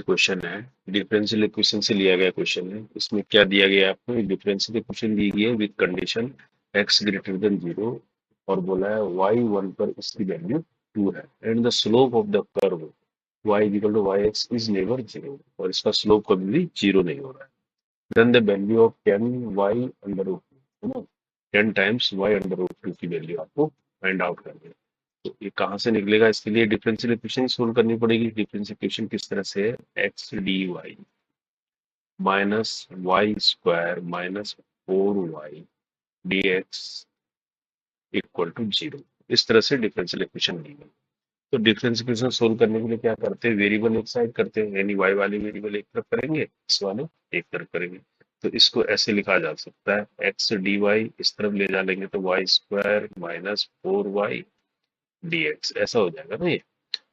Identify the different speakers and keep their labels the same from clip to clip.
Speaker 1: Question है, differential equation से लिया गया क्वेश्चन है। इसमें क्या दिया गया है आपको? डिफरेंशियल इक्वेशन दी गई है with condition x greater than 0 और बोला है y1 पर इसकी वैल्यू 2 है and the slope of the curve y equal to yx is never 0 और इसका स्लोप कभी भी 0 नहीं हो रहा है। Then the value of 10 y under root 2, है ना, 10 टाइम्स y अंडर रूट 2 की वैल्यू आपको फाइंड आउट करनी है। तो ये कहाँ से निकलेगा? इसके लिए डिफरेंशियल इक्वेशन सोल्व करनी पड़ेगी। डिफरेंशियल इक्वेशन किस तरह से है? X d y minus y square minus 4y d x equal to 0। इस तरह से डिफरेंशियल इक्वेशन दी गई। तो डिफरेंशियल इक्वेशन सोल्व करने के लिए क्या करते हैं? वेरिएबल एक साइड करते हैं, यानी y वाले वेरिएबल एक तरफ करेंगे, x वाले एक तरफ करेंगे। तो इसको ऐसे लिखा जा सकता है, एक्स डी वाई इस तरफ ले जा लेंगे तो y square minus 4y d x ऐसा हो जाएगा ना ये।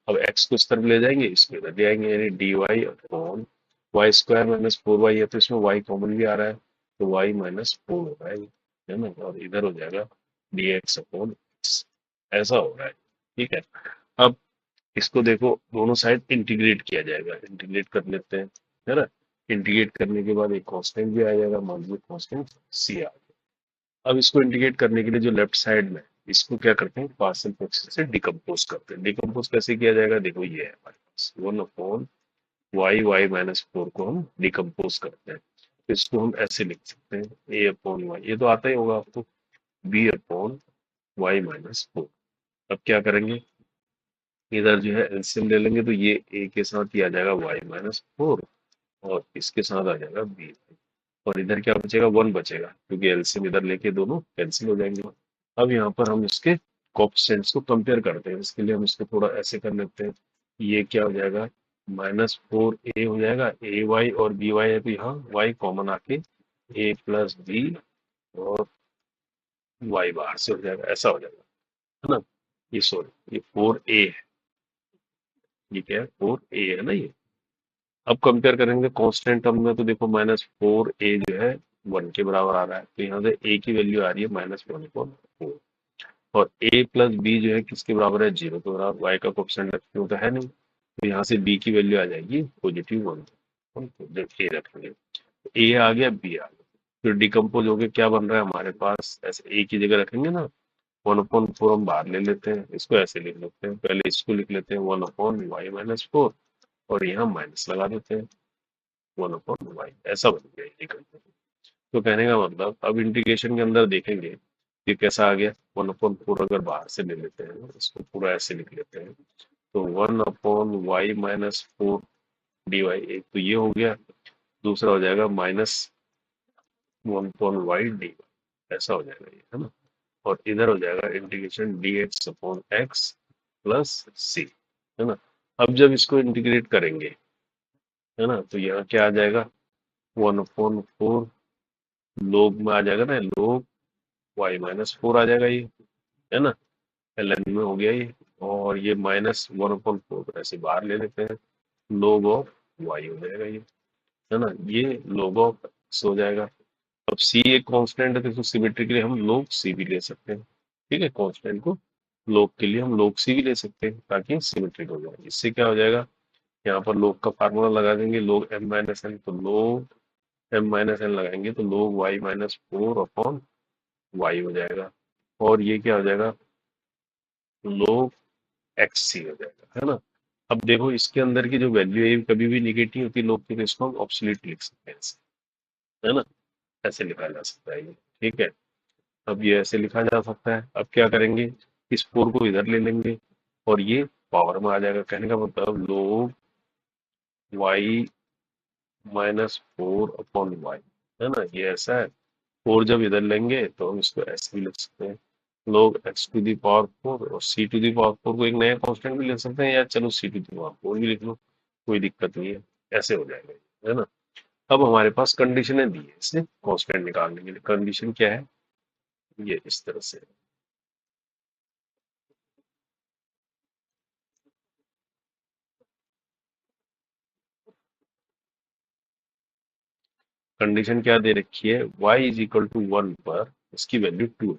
Speaker 1: अब x को इस तरफ ले जाएंगे, इसको इधर ले आएंगे, यानी d y upon y square minus 4y है तो इसमें y कॉमन भी आ रहा है तो y माइनस 4 हो रहा है ना, और इधर हो जाएगा डी एक्स अपॉन एक्स, ऐसा हो रहा है। ठीक है। अब इसको देखो, दोनों साइड इंटीग्रेट किया जाएगा, इंटीग्रेट कर लेते हैं, है ना। इंटीग्रेट करने के बाद एक कांस्टेंट भी आ जाएगा, मान लीजिए कांस्टेंट सी आ गया। अब इसको इंटीग्रेट करने के लिए जो लेफ्ट साइड में, इसको क्या करते हैं? पार्शियल फ्रैक्शन से डिकम्पोज करते हैं। डिकम्पोज कैसे किया जाएगा? देखो ये है हमारे पास 1 अपॉन वाई माइनस 4 को हम डिकम्पोज करते हैं। तो इसको हम ऐसे लिख सकते हैं, ए अपॉन वाई, ये तो आता ही होगा आपको, बी अपॉन वाई माइनस 4। अब क्या करेंगे? इधर जो है एलसीएम ले लेंगे तो ये ए के साथ ही आ जाएगा y माइनस 4 और इसके साथ आ जाएगा b, और इधर क्या बचेगा? 1 बचेगा क्योंकि एलसीएम इधर लेके दोनों कैंसिल हो जाएंगे। अब यहाँ पर हम इसके कोएफिशिएंट्स को कंपेयर करते हैं। इसके लिए हम इसको थोड़ा ऐसे कर लेते हैं, ये क्या हो जाएगा? -4a हो जाएगा, ए वाई और बी वाई है तो यहाँ y कॉमन आके a प्लस बी और y बाहर से हो जाएगा, ऐसा हो जाएगा, है ना। ये सॉरी, ये 4a है, ये क्या है? 4a है ना ये। अब कंपेयर करेंगे कांस्टेंट टर्म में तो देखो -4a जो है 1 के बराबर आ रहा है, तो यहाँ से a की वैल्यू आ रही है -1/4 और a प्लस b जो है किसके बराबर है? 0 के बराबर। y का कोएफिशिएंट रखते हो तो है नहीं, तो यहाँ से b की वैल्यू आ जाएगी +1। जब a रखेंगे तो a आ गया, b आ गया, फिर डिकम्पोज होके क्या बन रहा है हमारे पास? ऐसे a की जगह रखेंगे ना, 1/4 हम बाहर ले लेते हैं, इसको ऐसे लिख लेते हैं, पहले इसको लिख लेते हैं 1/y-4 और यहाँ माइनस लगा देते हैं 1/y, ऐसा बन गया इंटीग्रल। तो कहने का मतलब अब इंटीग्रेशन के अंदर देखेंगे ये कैसा आ गया। 1/4 अगर बाहर से ले लेते हैं, इसको पूरा ऐसे लिख लेते हैं, तो 1/y-4 dy, एक तो ये हो गया, दूसरा हो जाएगा -1/y dy, ऐसा हो जाएगा ये, है ना। और इधर हो जाएगा integration dx upon x plus c, है ना। अब जब इसको इंटीग्रेट करेंगे, है ना, तो यहाँ क्या आ जाएगा? 1/4 लोग में आ जाएगा ना, लोग y-4 आ जाएगा ये, है ना। ln में हो गया ये, और ये -1/4 ऐसे बाहर ले लेते हैं, log ऑफ y हो जाएगा ये, है ना। ये log ऑफ x हो जाएगा। अब c एक कांस्टेंट है तो सिमेट्री के लिए हम log c भी ले सकते हैं। ठीक है, कांस्टेंट को log के लिए हम log c भी ले सकते हैं ताकि सिमेट्रिक हो जाए। इससे क्या हो जाएगा? यहाँ पर log का फार्मूला लगा देंगे, log m-n, तो log m-n लगाएंगे तो log y-4 अपॉन y हो जाएगा, और ये क्या हो जाएगा? log xc हो जाएगा, है ना। अब देखो इसके अंदर की जो वैल्यू है ये कभी भी निगेटिव होती है log की, तो इसको हम ऑब्सोल्यूट लिख सकते हैं ऐसे, है ना, ऐसे लिखा जा सकता है ये। ठीक है, अब ये ऐसे लिखा जा सकता है। अब क्या करेंगे? इस 4 को इधर ले लेंगे और ये पावर में आ जाएगा। कहने का मतलब log y-4 अपॉन y, है ना, ये ऐसा है। 4 जब इधर लेंगे तो हम इसको ऐसे भी लिख सकते हैं, log x⁴ और c⁴ को एक नया कांस्टेंट भी लिख सकते हैं, या चलो c⁴ भी लिख लो, कोई दिक्कत नहीं है, ऐसे हो जाएगा, है ना। अब हमारे पास कंडीशनें दी है इससे कांस्टेंट निकालने के लिए। कंडीशन क्या है? ये इस तरह से है। कंडीशन क्या दे रखी है? y इज इक्वल टू 1 पर इसकी वैल्यू 2 है,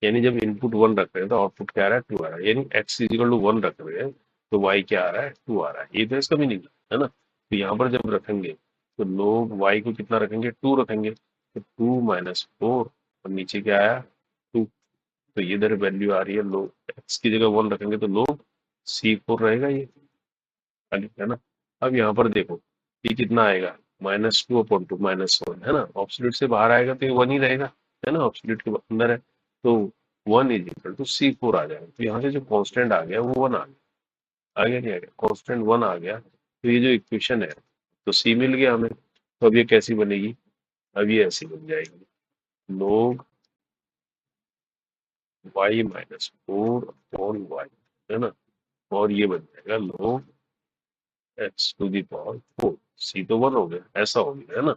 Speaker 1: यानी जब इनपुट 1 रख रहे हैं तो आउटपुट क्या आ रहा है? 2 आ रहा है, यानी x इज इक्वल टू 1 रख रहे हैं तो y क्या आ रहा है? 2 आ रहा है। ये तो इसका मीनिंग है ना। तो यहाँ पर जब रखेंगे तो लोग y को कितना रखेंगे, 2 रखेंगे, तो 2 माइनस 4 और नीचे क्या आया 2। तो ये इधर वैल्यू आ रही है, लोग x की जगह 1 रखेंगे तो लोग C4 रहेगा ये खाली, है ना। अब यहाँ पर देखो ये कितना आएगा, -2 अपॉन 2 -1, है ना। ऑब्सोल्यूट से बाहर आएगा तो ये 1 ही रहेगा, है ना। ऑब्सोल्यूट के अंदर है तो 1 इज इक्वल टू C4 आ जाएगा। तो यहाँ से जो कांस्टेंट आ गया वो 1 आ गया, आ गया नहीं आ गया, कांस्टेंट 1 आ गया। तो ये जो इक्वेशन है तो C मिल गया हमें। तो अब ये कैसी बनेगी, अब ये ऐसी बन जाएगी, लोग y माइनस 4 अपॉन y, है ना। और ये बन जाएगा log x to the power 4। C तो 1 हो गया, ऐसा हो गया, है ना।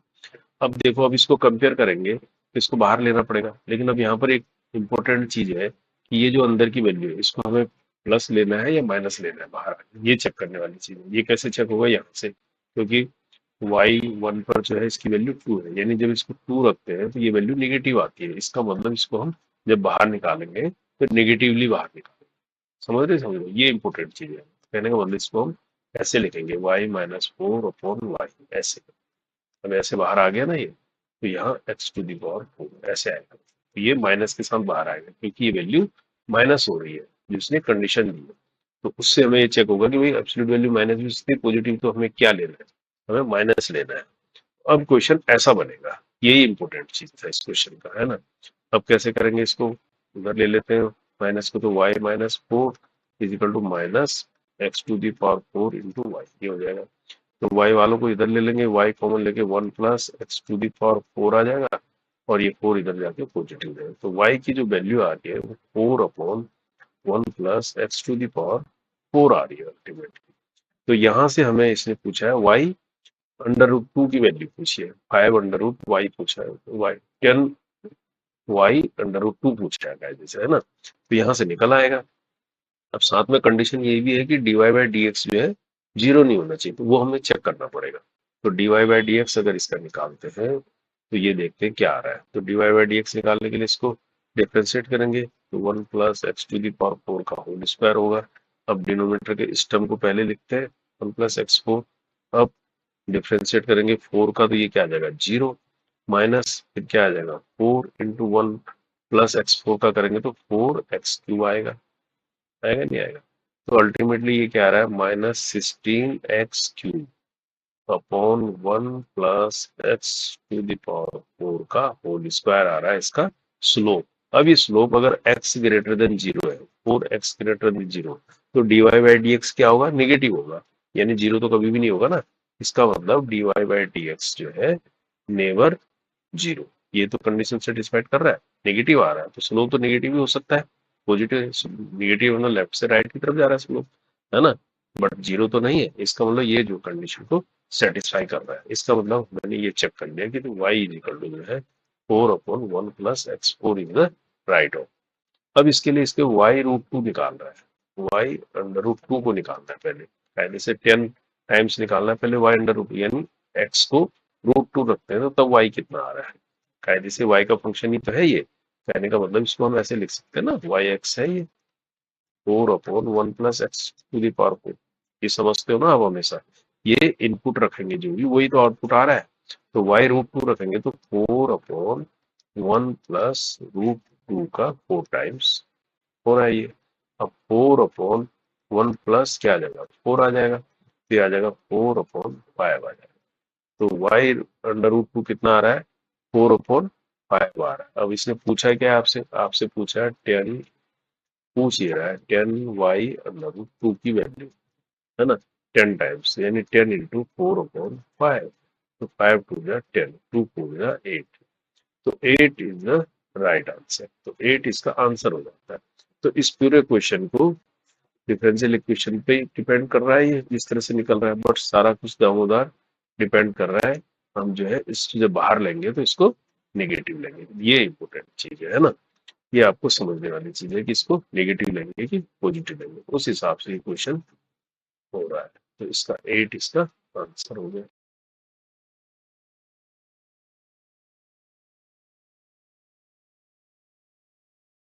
Speaker 1: अब देखो, अब इसको कंपेयर करेंगे तो इसको बाहर लेना पड़ेगा, लेकिन अब यहाँ पर एक इम्पोर्टेंट चीज है कि ये जो अंदर की वैल्यू है इसको हमें प्लस लेना है या माइनस लेना है बाहर, ये चेक करने वाली चीज है। ये कैसे चेक होगा, यहाँ से, क्योंकि y1 पर जो है इसकी वैल्यू 2 है, यानी जब इसको 2 रखते हैं तो ये वैल्यू निगेटिव आती है। इसका मतलब इसको हम जब बाहर निकालेंगे तो निगेटिवली बाहर निकालेंगे। समझ रहे, ये इंपॉर्टेंट चीज है। कहने का मतलब इसको हम ऐसे लिखेंगे y-4 अपॉन y, ऐसे। अब ऐसे बाहर आ गया ना ये, तो यहाँ x टू दी पावर 4 ऐसे आएगा। तो ये माइनस के साथ बाहर आएगा क्योंकि ये वैल्यू माइनस हो रही है जिसने कंडीशन दी है। तो उससे हमें ये चेक होगा कि भाई एब्सोल्यूट वैल्यू माइनस भी सकती है, पॉजिटिव, तो हमें क्या लेना है, हमें माइनस लेना है। अब क्वेश्चन ऐसा बनेगा, यही इंपॉर्टेंट चीज था इस क्वेश्चन का, है ना। अब कैसे करेंगे इसको, उधर ले लेते हैं माइनस को, तो y-4 is equal to minus x to the power 4 into y, ये हो जाएगा। तो y वालों को इधर ले लेंगे, y कॉमन लेके 1 plus x to the power 4 आ जाएगा, और ये 4 इधर जाके पॉजिटिव जाएगा। तो y की जो वैल्यू आ रही है वो 4 upon 1 plus x to the power 4 आ रही है अल्टीमेटली। तो यहाँ से हमें इसने पूछा है y अंडर रूट 2 की वैल्यू पूछी है, 5 अंडर रूट y पूछा है, y 10 y अंडर रूट 2 पूछा है कायदे से, है ना। तो यहाँ से निकल आएगा। अब साथ में कंडीशन ये भी है कि dy बाई डी एक्स जो है 0 नहीं होना चाहिए, तो वो हमें चेक करना पड़ेगा। तो dy बाई डी एक्स अगर इसका निकालते हैं तो ये देखते हैं क्या आ रहा है। तो dy बाई डी एक्स निकालने के लिए इसको डिफ्रेंशिएट करेंगे तो 1 plus x to the power 4 का होल स्क्वायर होगा। अब डिनोमिनेटर के इस टर्म को पहले लिखते हैं 1 प्लस x4। अब डिफ्रेंशिएट करेंगे 4 का, तो ये क्या आ जाएगा 0, माइनस फिर क्या आ जाएगा 4 इंटू 1 प्लस x4 का करेंगे तो 4x³ आएगा, आएगा नहीं आएगा। तो अल्टीमेटली ये क्या आ रहा है, -16x³ upon 1 plus x to the power 4 का होल स्क्वायर आ रहा है इसका स्लोप। अब ये स्लोप अगर x ग्रेटर देन 0 है, 4x ग्रेटर देन 0, तो dy बाई डी एक्स क्या होगा, निगेटिव होगा, यानी 0 तो कभी भी नहीं होगा ना। इसका मतलब dy बाई डी एक्स जो है नेवर 0। ये तो कंडीशन सेटिस्फाइड कर रहा है, नेगेटिव आ रहा है, तो स्लोप तो नेगेटिव भी हो सकता है, पॉजिटिव नेगेटिव मतलब लेफ्ट से राइट की तरफ जा रहा है स्लोप, है ना। बट 0 तो नहीं है, इसका मतलब ये जो कंडीशन को सेटिस्फाई कर रहा है। इसका मतलब मैंने ये चेक कर लिया कि तो y इज इक्वल टू जो है 4 upon 1 plus x4 in the right of. अब इसके लिए इसके y√2 निकाल रहा है, y√2 को निकालना है पहले, पहले से 10 टाइम्स निकालना है पहले y√2, यानी x को √2 रखते हैं तो तब y कितना आ रहा है। कायदे से y का फंक्शन ही तो है ये, कहने का मतलब इसको हम ऐसे लिख सकते हैं ना, yx है ये 4 upon 1 plus x to the power 4। ये समझते हो ना आप, हमेशा ये इनपुट रखेंगे जो भी, वही तो आउटपुट आ रहा है। तो y√2 रखेंगे तो 4 अपॉन 1 प्लस √2 का 4 टाइम्स हो रहा है ये। अब 4 अपॉन 1 प्लस क्या आ जाएगा 4 आ जाएगा, फिर आ जाएगा 4 अपॉन 5 आ जाएगा। तो y√2 कितना आ रहा है, 4 अपॉन 5 आ रहा है। अब इसने पूछा है क्या आपसे, आपसे पूछा है 10, पूछ ही रहा है 10y√2 की वैल्यू, है ना, 10 टाइम्स, यानी 10 इंटू 4 अपॉन 5। तो 5 टू जा 10, 2 4 जा 8, तो 8 इज द राइट आंसर। तो 8 इसका आंसर हो जाता है। तो इस पूरे क्वेश्चन को डिफरेंशियल इक्वेशन पे डिपेंड कर रहा है, ये जिस तरह से निकल रहा है, बट सारा कुछ दामोदार डिपेंड कर रहा है। हम जो है इसको जब बाहर लेंगे तो इसको नेगेटिव लेंगे, ये इंपॉर्टेंट चीज है ना। ये आपको समझने वाली चीज है कि इसको नेगेटिव लेंगे कि पॉजिटिव लेंगे, उस हिसाब से ये क्वेश्चन हो रहा है। तो इसका 8 इसका आंसर हो गया।